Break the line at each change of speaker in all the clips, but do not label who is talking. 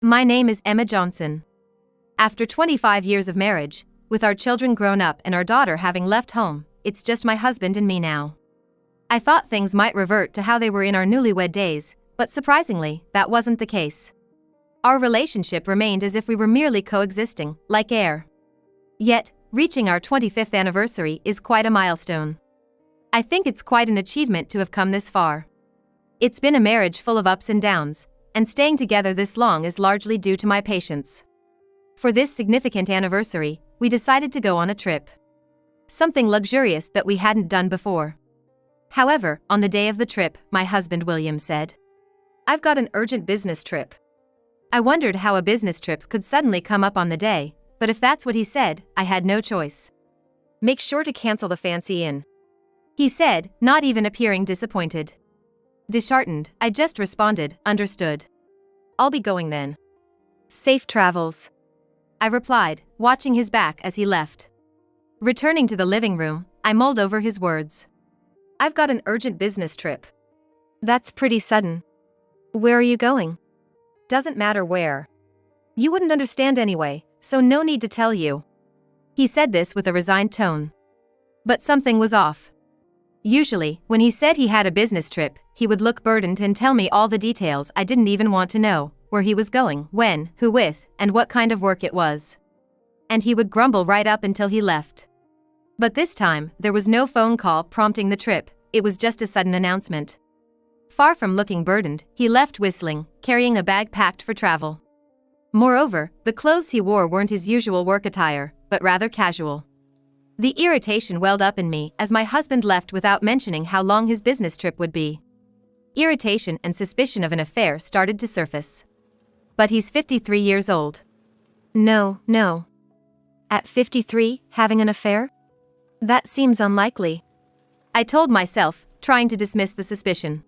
My name is Emma Johnson. After 25 years of marriage, with our children grown up and our daughter having left home, it's just my husband and me now. I thought things might revert to how they were in our newlywed days, but surprisingly, that wasn't the case. Our relationship remained as if we were merely coexisting, like air. Yet, reaching our 25th anniversary is quite a milestone. I think it's quite an achievement to have come this far. It's been a marriage full of ups and downs, and staying together this long is largely due to my patience. For this significant anniversary, we decided to go on a trip. Something luxurious that we hadn't done before. However, on the day of the trip, my husband William said, "I've got an urgent business trip." I wondered how a business trip could suddenly come up on the day, but if that's what he said, I had no choice. "Make sure to cancel the fancy inn," he said, not even appearing disappointed. Disheartened, I just responded, "Understood. I'll be going then." "Safe travels," I replied, watching his back as he left. Returning to the living room, I mulled over his words. "I've got an urgent business trip. That's pretty sudden. Where are you going?" "Doesn't matter where. You wouldn't understand anyway, so no need to tell you." He said this with a resigned tone. But something was off. Usually, when he said he had a business trip, he would look burdened and tell me all the details I didn't even want to know, where he was going, when, who with, and what kind of work it was. And he would grumble right up until he left. But this time, there was no phone call prompting the trip, it was just a sudden announcement. Far from looking burdened, he left whistling, carrying a bag packed for travel. Moreover, the clothes he wore weren't his usual work attire, but rather casual. The irritation welled up in me as my husband left without mentioning how long his business trip would be. Irritation and suspicion of an affair started to surface. But he's 53 years old. No. At 53, having an affair? That seems unlikely, I told myself, trying to dismiss the suspicion.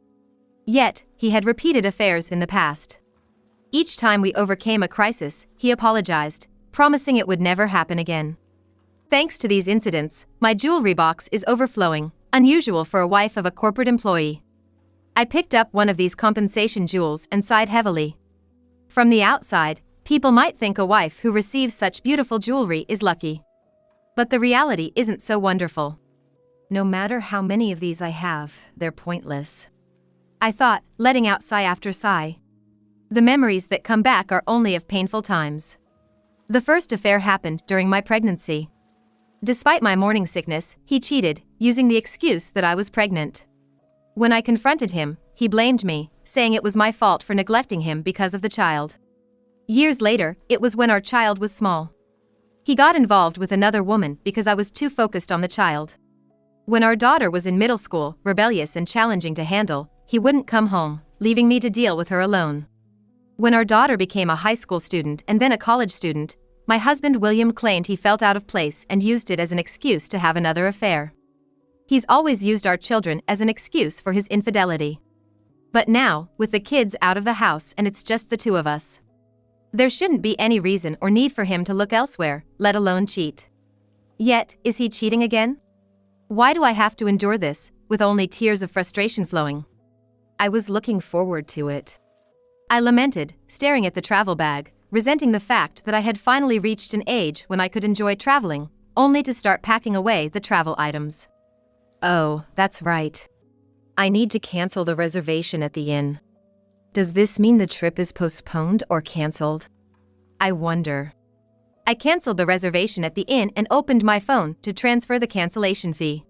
Yet, he had repeated affairs in the past. Each time we overcame a crisis, he apologized, promising it would never happen again. Thanks to these incidents, my jewelry box is overflowing, unusual for a wife of a corporate employee. I picked up one of these compensation jewels and sighed heavily. From the outside, people might think a wife who receives such beautiful jewelry is lucky. But the reality isn't so wonderful. No matter how many of these I have, they're pointless, I thought, letting out sigh after sigh. The memories that come back are only of painful times. The first affair happened during my pregnancy. Despite my morning sickness, he cheated, using the excuse that I was pregnant. When I confronted him, he blamed me, saying it was my fault for neglecting him because of the child. Years later, it was when our child was small. He got involved with another woman because I was too focused on the child. When our daughter was in middle school, rebellious and challenging to handle, he wouldn't come home, leaving me to deal with her alone. When our daughter became a high school student and then a college student, my husband William claimed he felt out of place and used it as an excuse to have another affair. He's always used our children as an excuse for his infidelity. But now, with the kids out of the house and it's just the two of us, there shouldn't be any reason or need for him to look elsewhere, let alone cheat. Yet, is he cheating again? Why do I have to endure this, with only tears of frustration flowing? I was looking forward to it, I lamented, staring at the travel bag, resenting the fact that I had finally reached an age when I could enjoy traveling, only to start packing away the travel items. Oh, that's right. I need to cancel the reservation at the inn. Does this mean the trip is postponed or cancelled? I wonder. I cancelled the reservation at the inn and opened my phone to transfer the cancellation fee.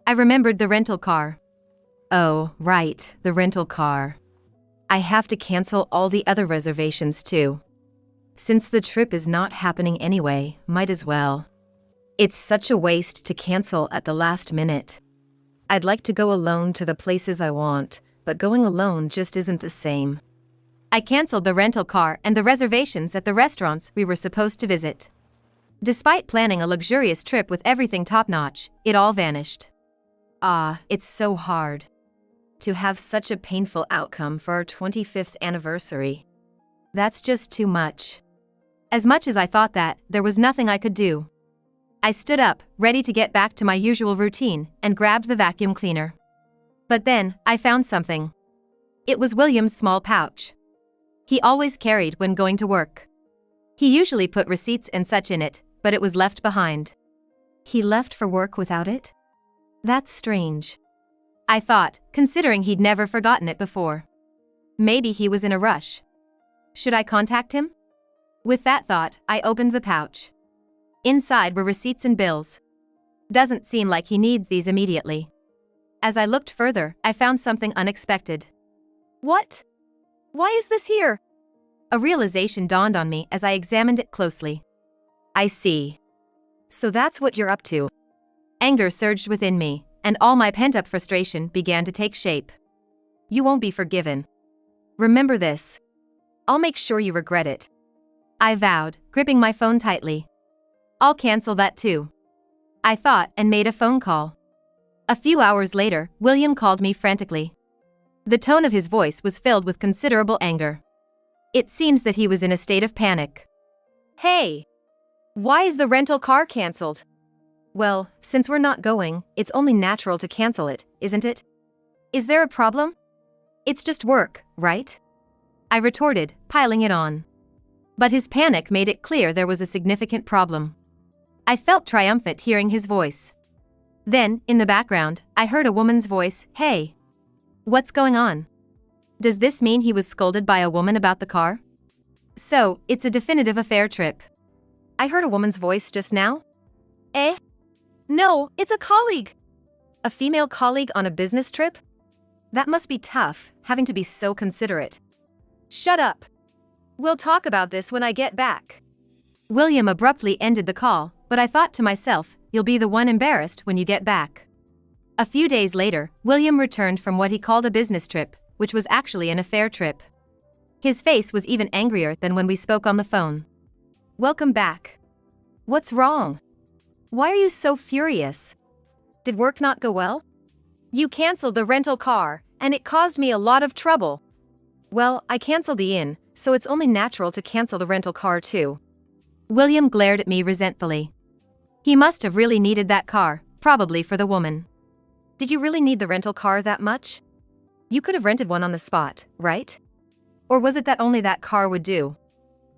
I remembered the rental car. Oh, right, the rental car. I have to cancel all the other reservations too. Since the trip is not happening anyway, might as well. It's such a waste to cancel at the last minute. I'd like to go alone to the places I want, but going alone just isn't the same. I cancelled the rental car and the reservations at the restaurants we were supposed to visit. Despite planning a luxurious trip with everything top-notch, it all vanished. It's so hard to have such a painful outcome for our 25th anniversary. That's just too much. As much as I thought that, there was nothing I could do. I stood up, ready to get back to my usual routine, and grabbed the vacuum cleaner. But then, I found something. It was William's small pouch. he always carried when going to work. He usually put receipts and such in it, but it was left behind. He left for work without it? That's strange, I thought, considering he'd never forgotten it before. Maybe he was in a rush. Should I contact him? With that thought, I opened the pouch. Inside were receipts and bills. Doesn't seem like he needs these immediately. As I looked further, I found something unexpected. What? Why is this here? A realization dawned on me as I examined it closely. I see. So that's what you're up to. Anger surged within me, and all my pent-up frustration began to take shape. You won't be forgiven. Remember this. I'll make sure you regret it, I vowed, gripping my phone tightly. I'll cancel that too, I thought, and made a phone call. A few hours later, William called me frantically. The tone of his voice was filled with considerable anger. It seems that he was in a state of panic. Hey! Why is the rental car cancelled? Well, since we're not going, it's only natural to cancel it, isn't it? Is there a problem? It's just work, right? I retorted, piling it on. But his panic made it clear there was a significant problem. I felt triumphant hearing his voice. Then, in the background, I heard a woman's voice, "Hey! What's going on?" Does this mean he was scolded by a woman about the car? So, it's a definitive affair trip. I heard a woman's voice just now? Eh? No, it's a colleague. A female colleague on a business trip? That must be tough, having to be so considerate. Shut up. We'll talk about this when I get back. William abruptly ended the call, but I thought to myself, you'll be the one embarrassed when you get back. A few days later, William returned from what he called a business trip, which was actually an affair trip. His face was even angrier than when we spoke on the phone. Welcome back. What's wrong? Why are you so furious? Did work not go well? You canceled the rental car, and it caused me a lot of trouble. Well, I canceled the inn, so it's only natural to cancel the rental car too. William glared at me resentfully. He must have really needed that car, probably for the woman. Did you really need the rental car that much? You could have rented one on the spot, right? Or was it that only that car would do?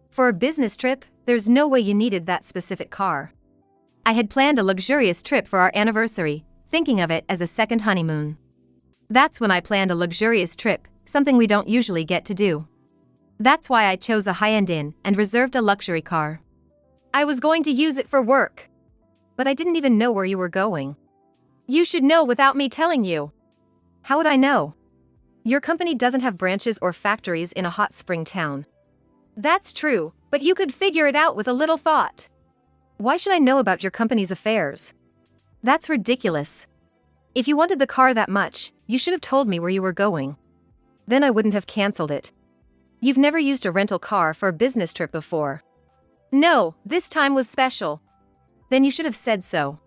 For a business trip, there's no way you needed that specific car. I had planned a luxurious trip for our anniversary, thinking of it as a second honeymoon. That's when I planned a luxurious trip, something we don't usually get to do. That's why I chose a high-end inn and reserved a luxury car. I was going to use it for work. But I didn't even know where you were going. You should know without me telling you. How would I know? Your company doesn't have branches or factories in a hot spring town. That's true, but you could figure it out with a little thought. Why should I know about your company's affairs? That's ridiculous. If you wanted the car that much, you should have told me where you were going. Then I wouldn't have canceled it. You've never used a rental car for a business trip before. No, this time was special. Then you should have said so.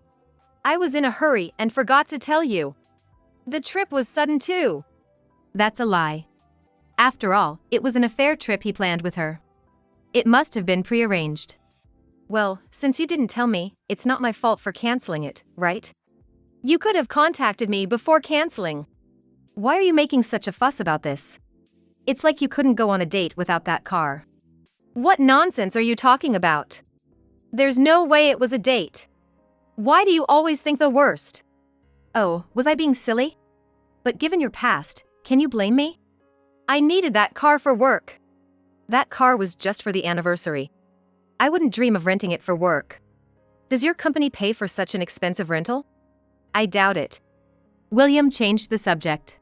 I was in a hurry and forgot to tell you. The trip was sudden too. That's a lie. After all, it was an affair trip he planned with her. It must have been prearranged. Well, since you didn't tell me, it's not my fault for canceling it, right? You could have contacted me before canceling. Why are you making such a fuss about this? It's like you couldn't go on a date without that car. What nonsense are you talking about? There's no way it was a date. Why do you always think the worst? Oh, was I being silly? But given your past, can you blame me? I needed that car for work. That car was just for the anniversary. I wouldn't dream of renting it for work. Does your company pay for such an expensive rental? I doubt it. William changed the subject.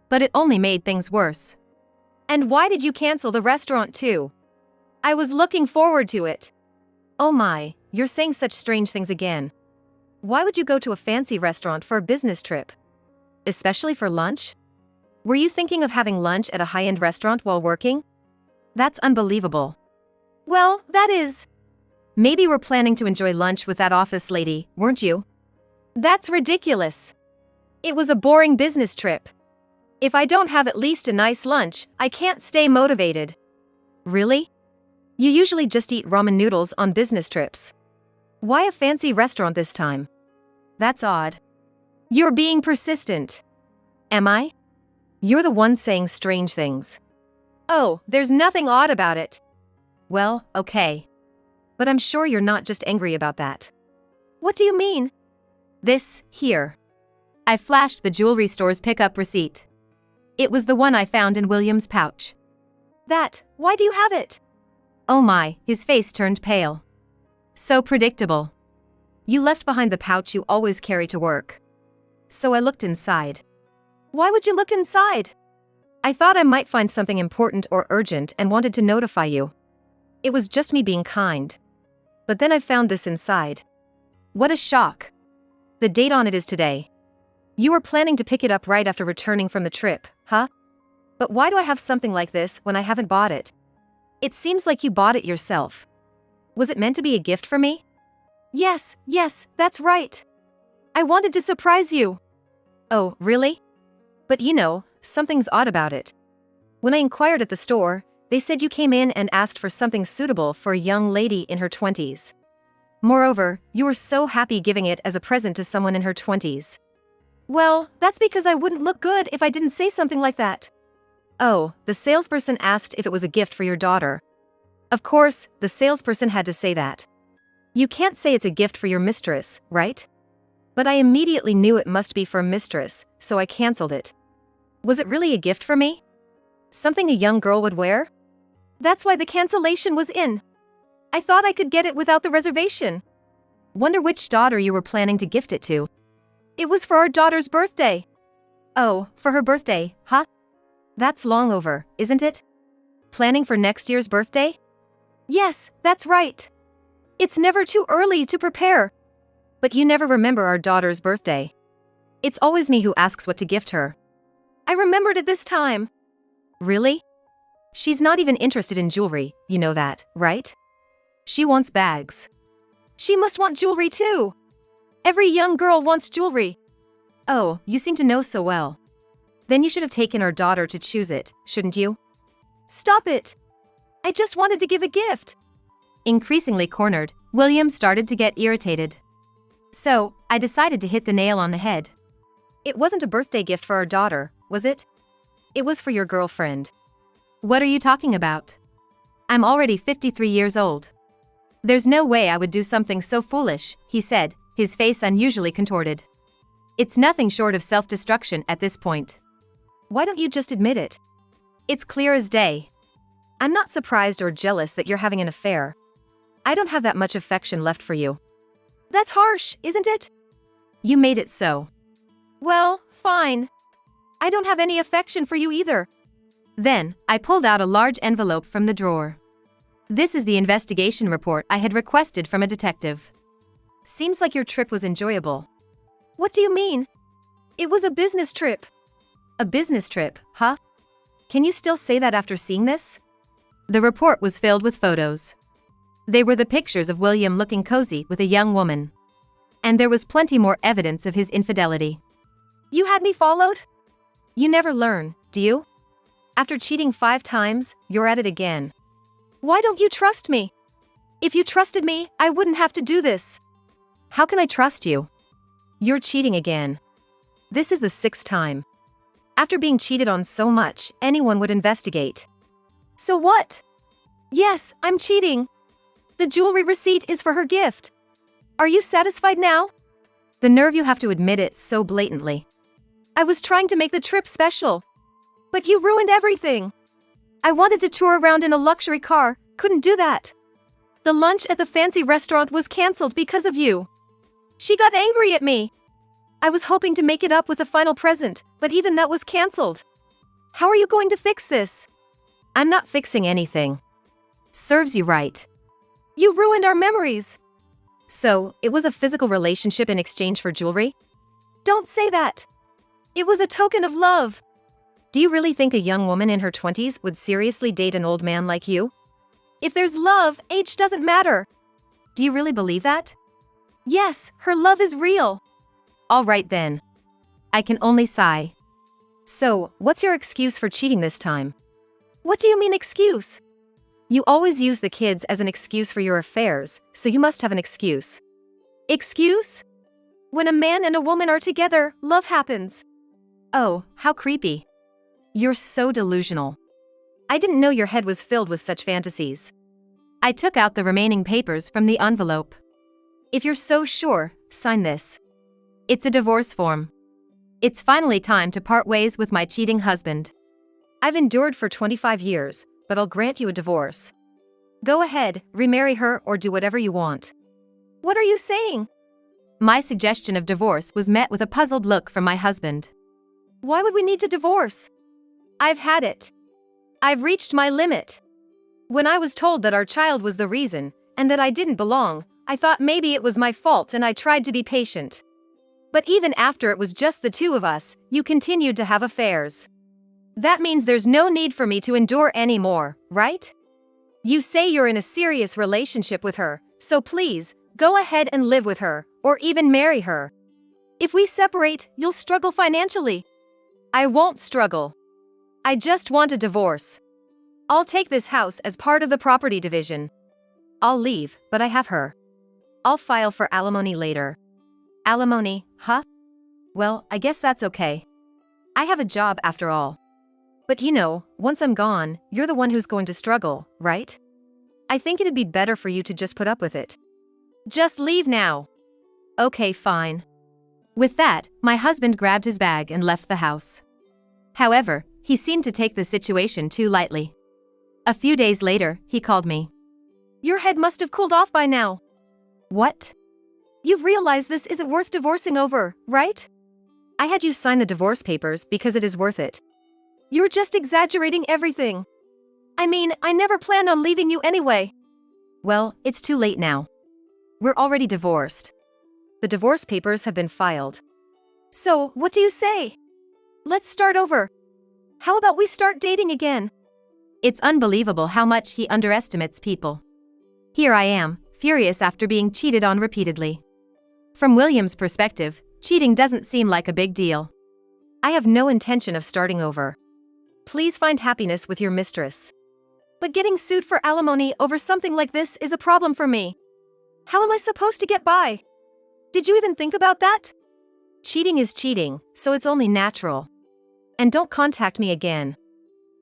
But it only made things worse. And why did you cancel the restaurant too? I was looking forward to it. Oh my, you're saying such strange things again. Why would you go to a fancy restaurant for a business trip? Especially for lunch? Were you thinking of having lunch at a high-end restaurant while working? That's unbelievable. Well, that is. Maybe we're planning to enjoy lunch with that office lady, weren't you? That's ridiculous. It was a boring business trip. If I don't have at least a nice lunch, I can't stay motivated. Really? You usually just eat ramen noodles on business trips. Why a fancy restaurant this time? That's odd. You're being persistent. Am I? You're the one saying strange things. Oh, there's nothing odd about it. Well, okay. But I'm sure you're not just angry about that. What do you mean? This, here. I flashed the jewelry store's pickup receipt. It was the one I found in William's pouch. Why do you have it? Oh my, his face turned pale. So predictable. You left behind the pouch you always carry to work. So I looked inside. Why would you look inside? I thought I might find something important or urgent and wanted to notify you. It was just me being kind. But then I found this inside. What a shock. The date on it is today. You were planning to pick it up right after returning from the trip, huh? But why do I have something like this when I haven't bought it? It seems like you bought it yourself. Was it meant to be a gift for me? Yes, that's right. I wanted to surprise you. Oh, really? But you know, something's odd about it. When I inquired at the store, they said you came in and asked for something suitable for a young lady in her 20s. Moreover, you were so happy giving it as a present to someone in her 20s. Well, that's because I wouldn't look good if I didn't say something like that. Oh, the salesperson asked if it was a gift for your daughter. Of course, the salesperson had to say that. You can't say it's a gift for your mistress, right? But I immediately knew it must be for a mistress, so I canceled it. Was it really a gift for me? Something a young girl would wear? That's why the cancellation was in. I thought I could get it without the reservation. Wonder which daughter you were planning to gift it to. It was for our daughter's birthday. Oh, for her birthday, huh? That's long over, isn't it? Planning for next year's birthday? Yes, that's right. It's never too early to prepare. But you never remember our daughter's birthday. It's always me who asks what to gift her. I remembered it this time. Really? She's not even interested in jewelry, you know that, right? She wants bags. She must want jewelry too. Every young girl wants jewelry. Oh, you seem to know so well. Then you should have taken our daughter to choose it, shouldn't you? Stop it. I just wanted to give a gift. Increasingly cornered, William started to get irritated. So, I decided to hit the nail on the head. It wasn't a birthday gift for our daughter, was it? It was for your girlfriend. What are you talking about? I'm already 53 years old. There's no way I would do something so foolish, he said, his face unusually contorted. It's nothing short of self-destruction at this point. Why don't you just admit it? It's clear as day. I'm not surprised or jealous that you're having an affair. I don't have that much affection left for you. That's harsh, isn't it? You made it so. Well, fine. I don't have any affection for you either. Then, I pulled out a large envelope from the drawer. This is the investigation report I had requested from a detective. Seems like your trip was enjoyable. What do you mean? It was a business trip. A business trip, huh? Can you still say that after seeing this? The report was filled with photos. They were the pictures of William looking cozy with a young woman. And there was plenty more evidence of his infidelity. You had me followed? You never learn, do you? After cheating 5 times, you're at it again. Why don't you trust me? If you trusted me, I wouldn't have to do this. How can I trust you? You're cheating again. This is the 6th time. After being cheated on so much, anyone would investigate. So what? Yes, I'm cheating. The jewelry receipt is for her gift. Are you satisfied now? The nerve you have to admit it so blatantly. I was trying to make the trip special. But you ruined everything. I wanted to tour around in a luxury car, couldn't do that. The lunch at the fancy restaurant was cancelled because of you. She got angry at me. I was hoping to make it up with a final present, but even that was cancelled. How are you going to fix this? I'm not fixing anything. Serves you right. You ruined our memories. So, it was a physical relationship in exchange for jewelry? Don't say that. It was a token of love. Do you really think a young woman in her 20s would seriously date an old man like you? If there's love, age doesn't matter. Do you really believe that? Yes, her love is real. All right then. I can only sigh. So, what's your excuse for cheating this time? What do you mean excuse? You always use the kids as an excuse for your affairs, so you must have an excuse. Excuse? When a man and a woman are together, love happens. Oh, how creepy. You're so delusional. I didn't know your head was filled with such fantasies. I took out the remaining papers from the envelope. If you're so sure, sign this. It's a divorce form. It's finally time to part ways with my cheating husband. I've endured for 25 years, but I'll grant you a divorce. Go ahead, remarry her or do whatever you want. What are you saying? My suggestion of divorce was met with a puzzled look from my husband. Why would we need to divorce? I've had it. I've reached my limit. When I was told that our child was the reason, and that I didn't belong, I thought maybe it was my fault and I tried to be patient. But even after it was just the two of us, you continued to have affairs. That means there's no need for me to endure anymore, right? You say you're in a serious relationship with her, so please, go ahead and live with her, or even marry her. If we separate, you'll struggle financially. I won't struggle. I just want a divorce. I'll take this house as part of the property division. I'll leave, but I have her. I'll file for alimony later. Alimony, huh? Well, I guess that's okay. I have a job after all. But you know, once I'm gone, you're the one who's going to struggle, right? I think it'd be better for you to just put up with it. Just leave now. Okay, fine. With that, my husband grabbed his bag and left the house. However, he seemed to take the situation too lightly. A few days later, he called me. Your head must have cooled off by now. What? You've realized this isn't worth divorcing over, right? I had you sign the divorce papers because it is worth it. You're just exaggerating everything. I mean, I never planned on leaving you anyway. Well, it's too late now. We're already divorced. The divorce papers have been filed. So, what do you say? Let's start over. How about we start dating again? It's unbelievable how much he underestimates people. Here I am, furious after being cheated on repeatedly. From William's perspective, cheating doesn't seem like a big deal. I have no intention of starting over. Please find happiness with your mistress. But getting sued for alimony over something like this is a problem for me. How am I supposed to get by? Did you even think about that? Cheating is cheating, so it's only natural. And don't contact me again.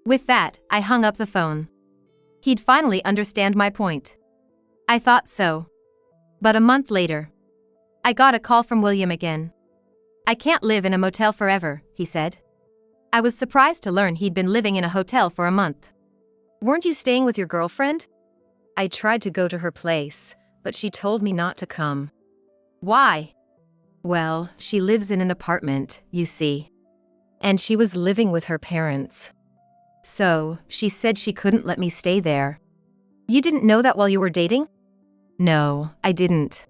With that, I hung up the phone. He'd finally understand my point. I thought so. But a month later, I got a call from William again. I can't live in a motel forever, he said. I was surprised to learn he'd been living in a hotel for a month. Weren't you staying with your girlfriend? I tried to go to her place, but she told me not to come. Why? Well, she lives in an apartment, you see. And she was living with her parents. So, she said she couldn't let me stay there. You didn't know that while you were dating? No, I didn't.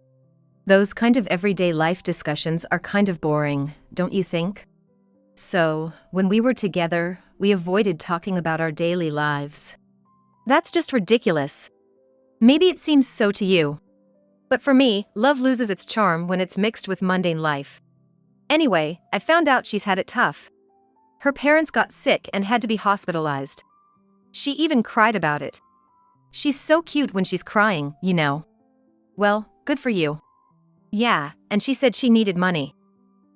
Those kind of everyday life discussions are kind of boring, don't you think? So, when we were together, we avoided talking about our daily lives. That's just ridiculous. Maybe it seems so to you. But for me, love loses its charm when it's mixed with mundane life. Anyway, I found out she's had it tough. Her parents got sick and had to be hospitalized. She even cried about it. She's so cute when she's crying, you know. Well, good for you. Yeah, and she said she needed money.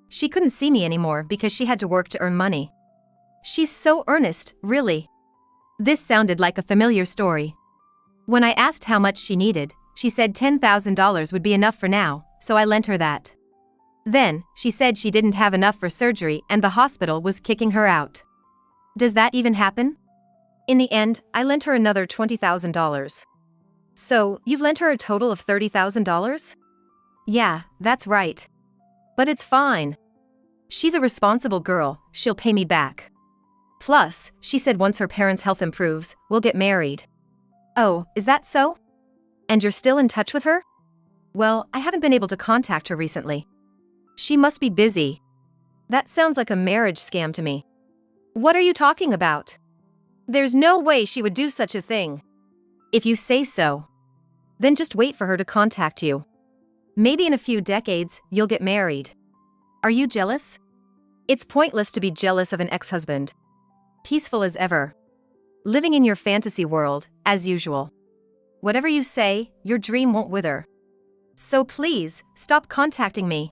She couldn't see me anymore because she had to work to earn money. She's so earnest, really. This sounded like a familiar story. When I asked how much she needed, she said $10,000 would be enough for now, so I lent her that. Then, she said she didn't have enough for surgery and the hospital was kicking her out. Does that even happen? In the end, I lent her another $20,000. So, you've lent her a total of $30,000? Yeah, that's right. But it's fine. She's a responsible girl, she'll pay me back. Plus, she said once her parents' health improves, we'll get married. Oh, is that so? And you're still in touch with her? Well, I haven't been able to contact her recently. She must be busy. That sounds like a marriage scam to me. What are you talking about? There's no way she would do such a thing. If you say so. Then just wait for her to contact you. Maybe in a few decades, you'll get married. Are you jealous? It's pointless to be jealous of an ex-husband. Peaceful as ever. Living in your fantasy world, as usual. Whatever you say, your dream won't wither. So please, stop contacting me.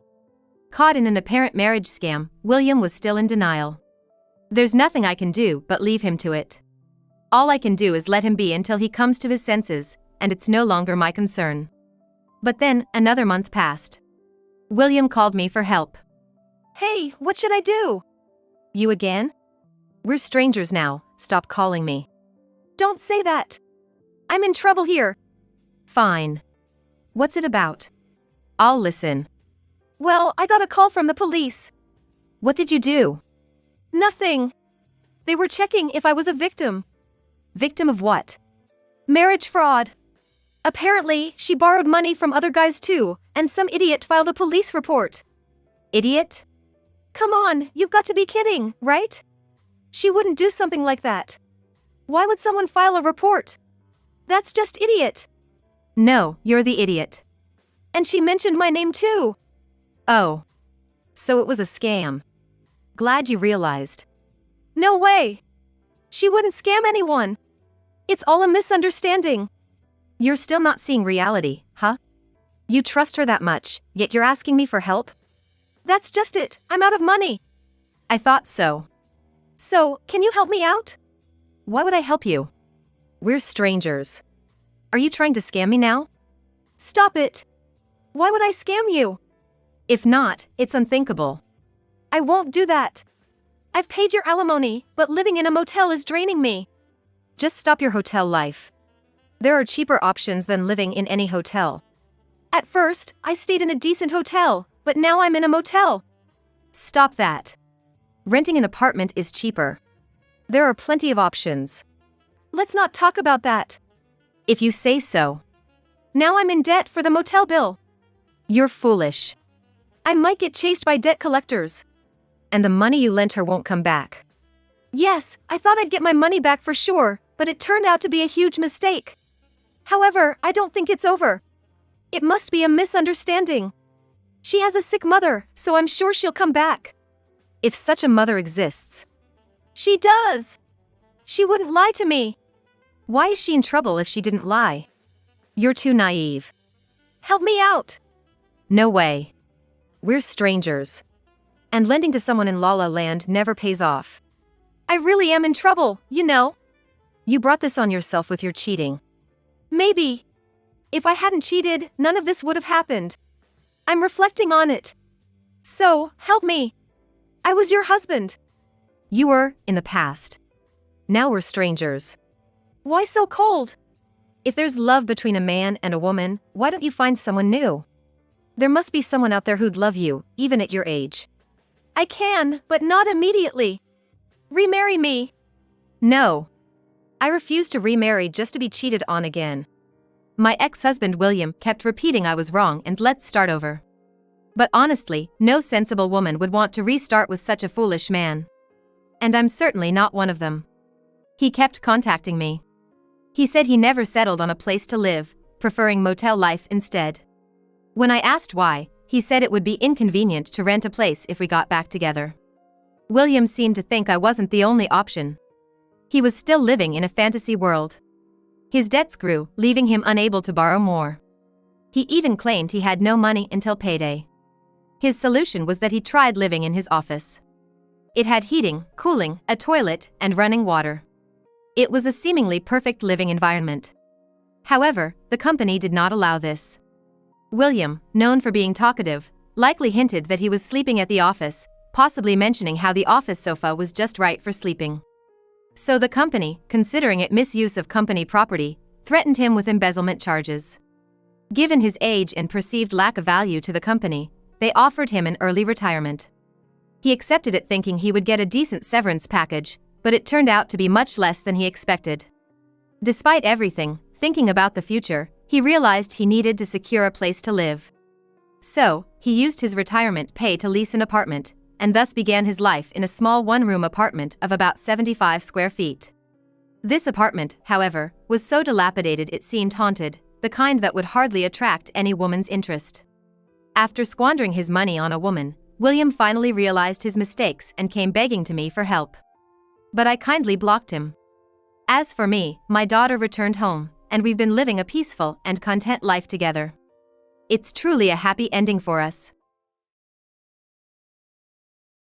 Caught in an apparent marriage scam, William was still in denial. There's nothing I can do but leave him to it. All I can do is let him be until he comes to his senses, and it's no longer my concern. But then, another month passed. William called me for help.
Hey, what should I do?
You again? We're strangers now, stop calling me.
Don't say that. I'm in trouble here.
Fine. What's it about? I'll listen.
Well, I got a call from the police.
What did you do?
Nothing. They were checking if I was a victim.
Victim of what?
Marriage fraud. Apparently, she borrowed money from other guys too, and some idiot filed a police report.
Idiot?
Come on, you've got to be kidding, right? She wouldn't do something like that. Why would someone file a report? That's just idiot.
No, you're the idiot.
And she mentioned my name too.
Oh. So it was a scam. Glad you realized.
No way. She wouldn't scam anyone. It's all a misunderstanding.
You're still not seeing reality, huh? You trust her that much, yet you're asking me for help?
That's just it, I'm out of money.
I thought so.
So, can you help me out?
Why would I help you? We're strangers. Are you trying to scam me now?
Stop it. Why would I scam you?
If not, it's unthinkable.
I won't do that. I've paid your alimony, but living in a motel is draining me.
Just stop your hotel life. There are cheaper options than living in any hotel.
At first, I stayed in a decent hotel, but now I'm in a motel.
Stop that. Renting an apartment is cheaper. There are plenty of options.
Let's not talk about that.
If you say so.
Now I'm in debt for the motel bill.
You're foolish.
I might get chased by debt collectors.
And the money you lent her won't come back.
Yes, I thought I'd get my money back for sure, but it turned out to be a huge mistake. However, I don't think it's over. It must be a misunderstanding. She has a sick mother, so I'm sure she'll come back.
If such a mother exists.
She does. She wouldn't lie to me.
Why is she in trouble if she didn't lie? You're too naive.
Help me out.
No way. We're strangers. And lending to someone in La La Land never pays off.
I really am in trouble, you know.
You brought this on yourself with your cheating.
Maybe. If I hadn't cheated, none of this would have happened. I'm reflecting on it. So, help me. I was your husband.
You were, in the past. Now we're strangers.
Why so cold?
If there's love between a man and a woman, why don't you find someone new? There must be someone out there who'd love you, even at your age.
I can, but not immediately. Remarry me.
No. I refuse to remarry just to be cheated on again. My ex-husband William kept repeating I was wrong and let's start over. But honestly, no sensible woman would want to restart with such a foolish man. And I'm certainly not one of them. He kept contacting me. He said he never settled on a place to live, preferring motel life instead. When I asked why, he said it would be inconvenient to rent a place if we got back together. William seemed to think I wasn't the only option. He was still living in a fantasy world. His debts grew, leaving him unable to borrow more. He even claimed he had no money until payday. His solution was that he tried living in his office. It had heating, cooling, a toilet, and running water. It was a seemingly perfect living environment. However, the company did not allow this. William, known for being talkative, likely hinted that he was sleeping at the office, possibly mentioning how the office sofa was just right for sleeping. So the company, considering it misuse of company property, threatened him with embezzlement charges. Given his age and perceived lack of value to the company, they offered him an early retirement. He accepted it thinking he would get a decent severance package, but it turned out to be much less than he expected. Despite everything, thinking about the future, he realized he needed to secure a place to live. So, he used his retirement pay to lease an apartment, and thus began his life in a small one-room apartment of about 75 square feet. This apartment, however, was so dilapidated it seemed haunted, the kind that would hardly attract any woman's interest. After squandering his money on a woman, William finally realized his mistakes and came begging to me for help. But I kindly blocked him. As for me, my daughter returned home, and we've been living a peaceful and content life together. It's truly a happy ending for us.